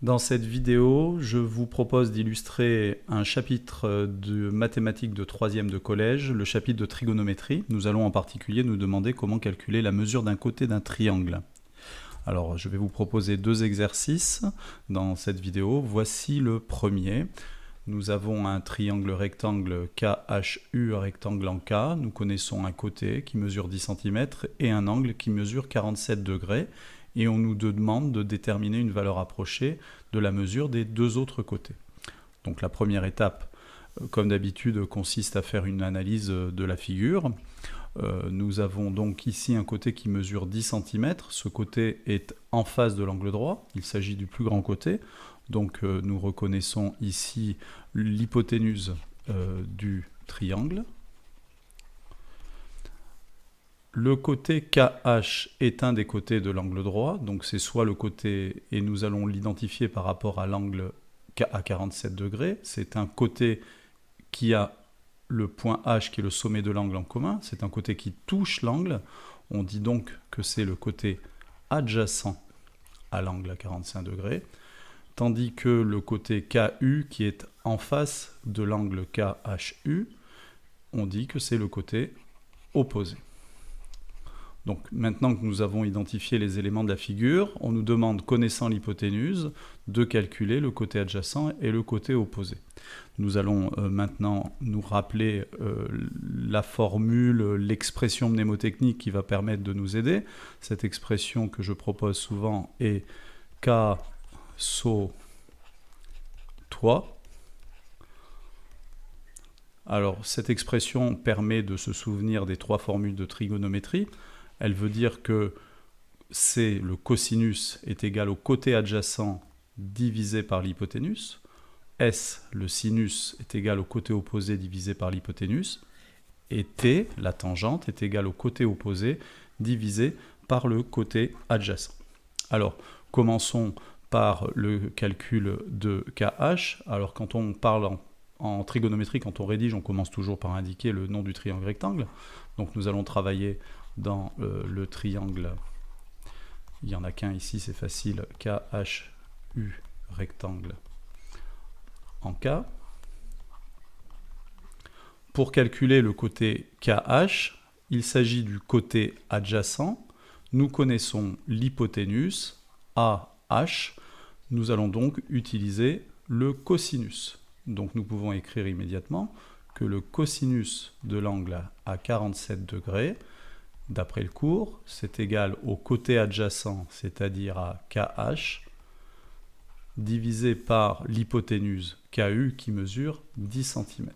Dans cette vidéo, je vous propose d'illustrer un chapitre de mathématiques de 3e de collège, le chapitre de trigonométrie. Nous allons en particulier nous demander comment calculer la mesure d'un côté d'un triangle. Alors, je vais vous proposer deux exercices dans cette vidéo. Voici le premier. Nous avons un triangle rectangle KHU, rectangle en K. Nous connaissons un côté qui mesure 10 cm et un angle qui mesure 47 degrés. Et on nous demande de déterminer une valeur approchée de la mesure des deux autres côtés. Donc la première étape, comme d'habitude, consiste à faire une analyse de la figure. Nous avons donc ici un côté qui mesure 10 cm. Ce côté est en face de l'angle droit. Il s'agit du plus grand côté. Donc nous reconnaissons ici l'hypoténuse du triangle. Le côté KH est un des côtés de l'angle droit, donc c'est soit le côté, et nous allons l'identifier par rapport à l'angle à 47 degrés, c'est un côté qui a le point H qui est le sommet de l'angle en commun, c'est un côté qui touche l'angle, on dit donc que c'est le côté adjacent à l'angle à 45 degrés, tandis que le côté KU qui est en face de l'angle KHU, on dit que c'est le côté opposé. Donc maintenant que nous avons identifié les éléments de la figure, on nous demande, connaissant l'hypoténuse, de calculer le côté adjacent et le côté opposé. Nous allons maintenant nous rappeler la formule, l'expression mnémotechnique qui va permettre de nous aider. Cette expression que je propose souvent est K, SO, toi. Alors cette expression permet de se souvenir des trois formules de trigonométrie. Elle veut dire que c'est le cosinus est égal au côté adjacent divisé par l'hypoténuse. S, le sinus, est égal au côté opposé divisé par l'hypoténuse. Et T, la tangente, est égale au côté opposé divisé par le côté adjacent. Alors, commençons par le calcul de KH. Alors, quand on parle en trigonométrie, quand on rédige, on commence toujours par indiquer le nom du triangle rectangle. Donc, nous allons travailler dans le triangle, il n'y en a qu'un ici, c'est facile, KHU rectangle en K. Pour calculer le côté KH, il s'agit du côté adjacent. Nous connaissons l'hypoténuse, AH. Nous allons donc utiliser le cosinus. Donc nous pouvons écrire immédiatement que le cosinus de l'angle à 47 degrés, d'après le cours, c'est égal au côté adjacent, c'est-à-dire à KH, divisé par l'hypoténuse KU qui mesure 10 cm.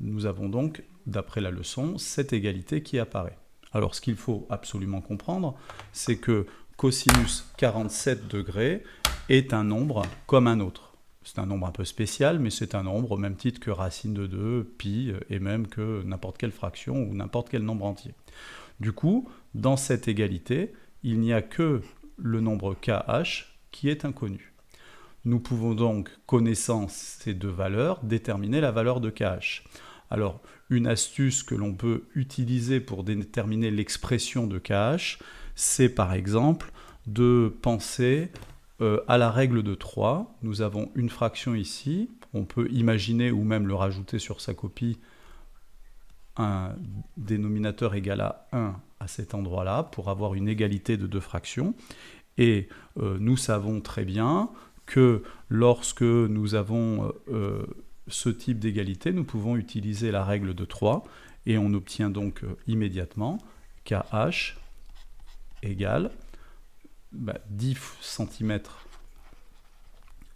Nous avons donc, d'après la leçon, cette égalité qui apparaît. Alors ce qu'il faut absolument comprendre, c'est que cosinus 47 degrés est un nombre comme un autre. C'est un nombre un peu spécial, mais c'est un nombre au même titre que racine de 2, pi, et même que n'importe quelle fraction ou n'importe quel nombre entier. Du coup, dans cette égalité, il n'y a que le nombre KH qui est inconnu. Nous pouvons donc, connaissant ces deux valeurs, déterminer la valeur de KH. Alors, une astuce que l'on peut utiliser pour déterminer l'expression de KH, c'est par exemple de penser à la règle de 3, nous avons une fraction ici, on peut imaginer ou même le rajouter sur sa copie un dénominateur égal à 1 à cet endroit-là pour avoir une égalité de deux fractions. Et nous savons très bien que lorsque nous avons ce type d'égalité, nous pouvons utiliser la règle de 3 et on obtient donc immédiatement KH égale 10 cm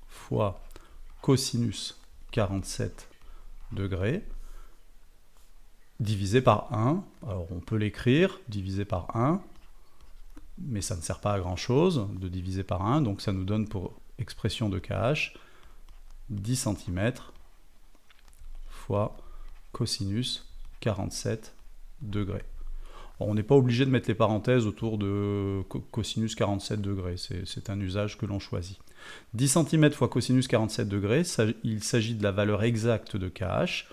fois cosinus 47 degrés divisé par 1. Alors on peut l'écrire, divisé par 1, mais ça ne sert pas à grand chose de diviser par 1, donc ça nous donne pour expression de KH 10 cm fois cosinus 47 degrés. On n'est pas obligé de mettre les parenthèses autour de cosinus 47 degrés, c'est un usage que l'on choisit. 10 cm fois cosinus 47 degrés, il s'agit de la valeur exacte de KH.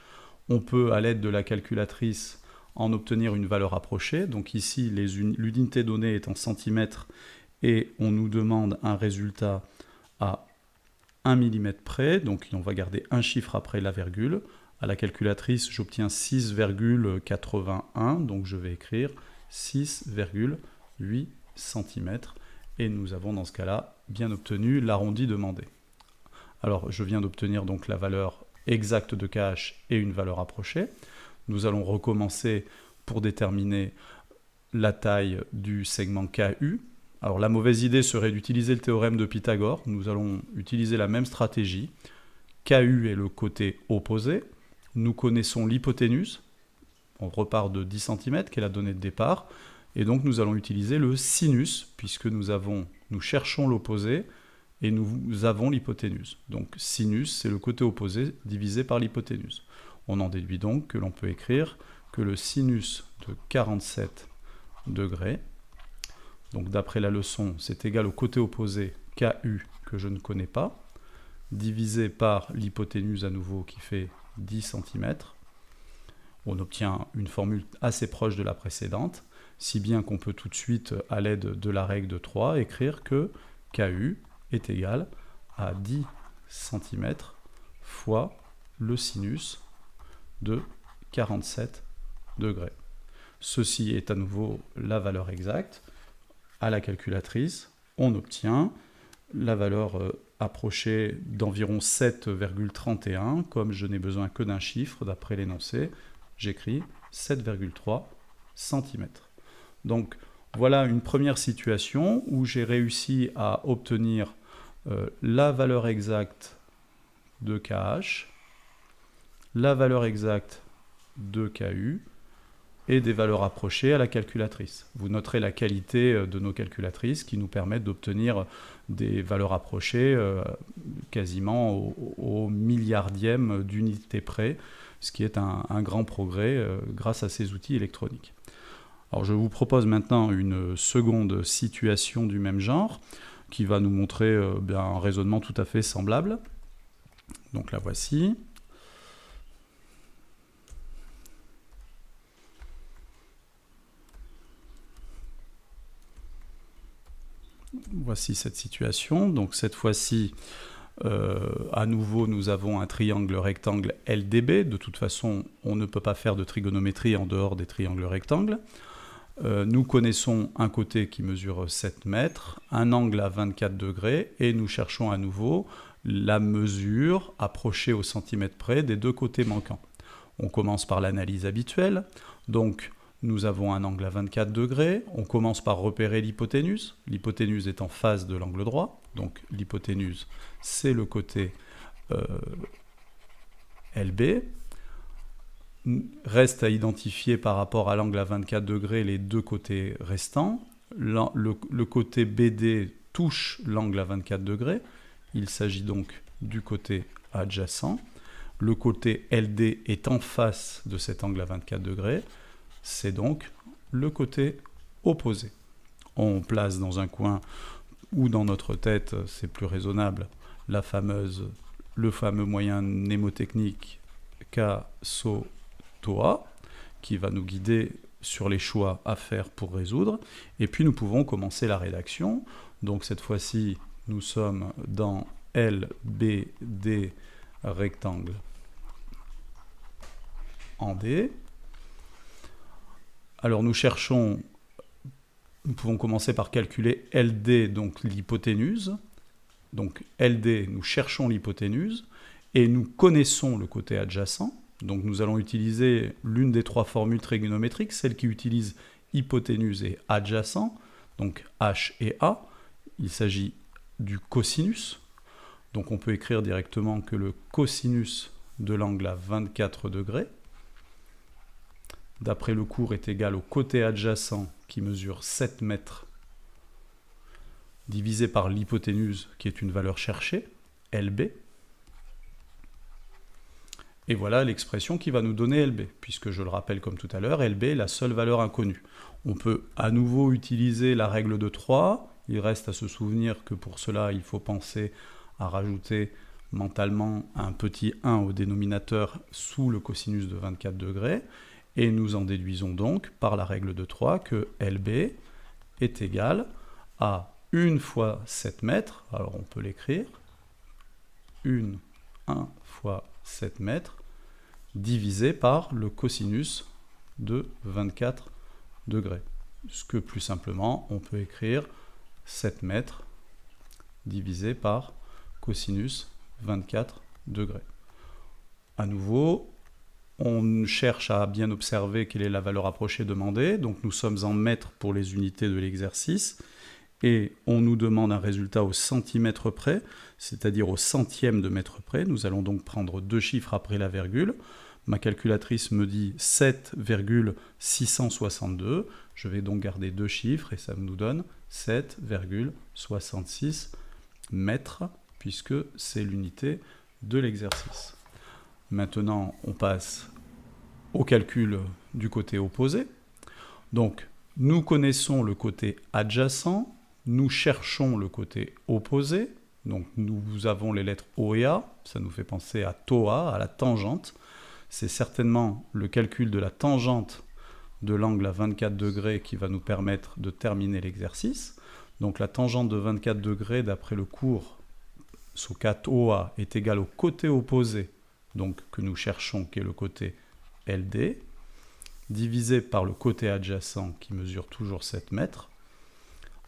On peut, à l'aide de la calculatrice, en obtenir une valeur approchée. Donc ici, l'unité donnée est en centimètres et on nous demande un résultat à 1 mm près, donc on va garder un chiffre après la virgule. À la calculatrice, j'obtiens 6,81, donc je vais écrire 6,8 cm, et nous avons dans ce cas-là bien obtenu l'arrondi demandé. Alors je viens d'obtenir donc la valeur exacte de KH et une valeur approchée. Nous allons recommencer pour déterminer la taille du segment KU. Alors la mauvaise idée serait d'utiliser le théorème de Pythagore. Nous allons utiliser la même stratégie. KU est le côté opposé. Nous connaissons l'hypoténuse. On repart de 10 cm, qui est la donnée de départ. Et donc nous allons utiliser le sinus, puisque nous cherchons l'opposé et nous avons l'hypoténuse. Donc sinus, c'est le côté opposé divisé par l'hypoténuse. On en déduit donc que l'on peut écrire que le sinus de 47 degrés, donc d'après la leçon, c'est égal au côté opposé KU que je ne connais pas, divisé par l'hypoténuse à nouveau qui fait 10 cm. On obtient une formule assez proche de la précédente, si bien qu'on peut tout de suite, à l'aide de la règle de 3, écrire que KU est égal à 10 cm fois le sinus de 47 degrés. Ceci est à nouveau la valeur exacte. À la calculatrice, on obtient la valeur approchée d'environ 7,31. Comme je n'ai besoin que d'un chiffre d'après l'énoncé, j'écris 7,3 cm. Donc voilà une première situation où j'ai réussi à obtenir la valeur exacte de KH, la valeur exacte de KU, et des valeurs approchées à la calculatrice. Vous noterez la qualité de nos calculatrices qui nous permettent d'obtenir des valeurs approchées quasiment au milliardième d'unité près, ce qui est un grand progrès grâce à ces outils électroniques. Alors je vous propose maintenant une seconde situation du même genre qui va nous montrer un raisonnement tout à fait semblable. Donc la voici. Voici cette situation. Donc cette fois-ci, à nouveau, nous avons un triangle rectangle LDB. De toute façon, on ne peut pas faire de trigonométrie en dehors des triangles rectangles. Nous connaissons un côté qui mesure 7 mètres, un angle à 24 degrés, et nous cherchons à nouveau la mesure approchée au centimètre près des deux côtés manquants. On commence par l'analyse habituelle. Donc, nous avons un angle à 24 degrés. On commence par repérer l'hypoténuse. L'hypoténuse est en face de l'angle droit. Donc, l'hypoténuse, c'est le côté LB. Reste à identifier par rapport à l'angle à 24 degrés les deux côtés restants. Le côté BD touche l'angle à 24 degrés. Il s'agit donc du côté adjacent. Le côté LD est en face de cet angle à 24 degrés. C'est donc le côté opposé. On place dans un coin ou dans notre tête, c'est plus raisonnable, le fameux moyen mnémotechnique K-SO-TOA qui va nous guider sur les choix à faire pour résoudre. Et puis nous pouvons commencer la rédaction. Donc cette fois-ci, nous sommes dans LBD rectangle en D. Alors nous pouvons commencer par calculer LD, donc l'hypoténuse. Donc LD, nous cherchons l'hypoténuse et nous connaissons le côté adjacent. Donc nous allons utiliser l'une des trois formules trigonométriques, celle qui utilise hypoténuse et adjacent, donc H et A. Il s'agit du cosinus. Donc on peut écrire directement que le cosinus de l'angle à 24 degrés, d'après le cours, est égal au côté adjacent qui mesure 7 mètres divisé par l'hypoténuse qui est une valeur cherchée, LB. Et voilà l'expression qui va nous donner LB, puisque je le rappelle comme tout à l'heure, LB est la seule valeur inconnue. On peut à nouveau utiliser la règle de 3. Il reste à se souvenir que pour cela, il faut penser à rajouter mentalement un petit 1 au dénominateur sous le cosinus de 24 degrés. Et nous en déduisons donc par la règle de 3 que LB est égal à 1 fois 7 mètres, alors on peut l'écrire, 1 fois 7 mètres, divisé par le cosinus de 24 degrés. Ce que plus simplement, on peut écrire 7 mètres divisé par cosinus 24 degrés. À nouveau, on cherche à bien observer quelle est la valeur approchée demandée. Donc nous sommes en mètres pour les unités de l'exercice. Et on nous demande un résultat au centimètre près, c'est-à-dire au centième de mètre près. Nous allons donc prendre deux chiffres après la virgule. Ma calculatrice me dit 7,662. Je vais donc garder deux chiffres et ça nous donne 7,66 mètres, puisque c'est l'unité de l'exercice. Maintenant, on passe au calcul du côté opposé. Donc, nous connaissons le côté adjacent, nous cherchons le côté opposé. Donc, nous avons les lettres O et A, ça nous fait penser à TOA, à la tangente. C'est certainement le calcul de la tangente de l'angle à 24 degrés qui va nous permettre de terminer l'exercice. Donc, la tangente de 24 degrés, d'après le cours, SOCAT OA, est égale au côté opposé, donc que nous cherchons, qui est le côté LD, divisé par le côté adjacent qui mesure toujours 7 mètres.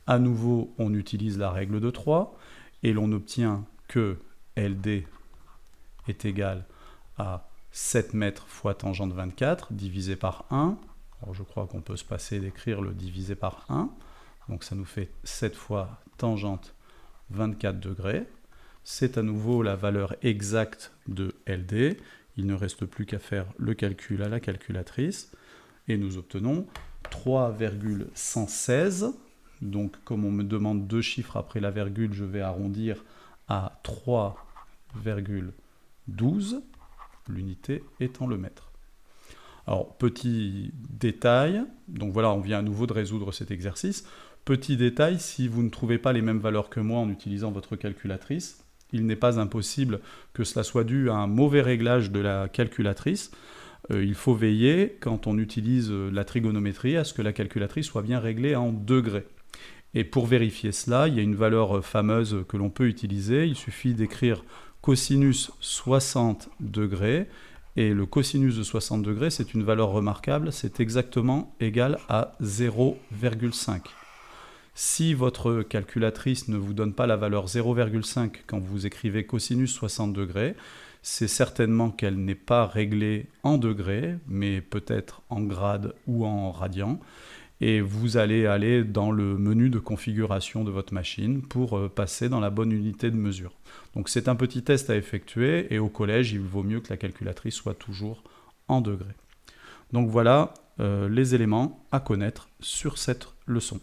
À nouveau, on utilise la règle de 3 et l'on obtient que LD est égal à 7 mètres fois tangente 24 divisé par 1. Alors je crois qu'on peut se passer d'écrire le divisé par 1. Donc ça nous fait 7 fois tangente 24 degrés. C'est à nouveau la valeur exacte de LD. Il ne reste plus qu'à faire le calcul à la calculatrice. Et nous obtenons 3,116. Donc comme on me demande deux chiffres après la virgule, je vais arrondir à 3,12, l'unité étant le mètre. Alors petit détail, donc voilà, on vient à nouveau de résoudre cet exercice. Petit détail, si vous ne trouvez pas les mêmes valeurs que moi en utilisant votre calculatrice, il n'est pas impossible que cela soit dû à un mauvais réglage de la calculatrice. Il faut veiller, quand on utilise la trigonométrie, à ce que la calculatrice soit bien réglée en degrés. Et pour vérifier cela, il y a une valeur fameuse que l'on peut utiliser. Il suffit d'écrire cosinus 60 degrés. Et le cosinus de 60 degrés, c'est une valeur remarquable. C'est exactement égal à 0,5. Si votre calculatrice ne vous donne pas la valeur 0,5 quand vous écrivez cosinus 60 degrés, c'est certainement qu'elle n'est pas réglée en degrés, mais peut-être en grade ou en radian. Et vous allez aller dans le menu de configuration de votre machine pour passer dans la bonne unité de mesure. Donc c'est un petit test à effectuer et au collège, il vaut mieux que la calculatrice soit toujours en degrés. Donc voilà les éléments à connaître sur cette leçon.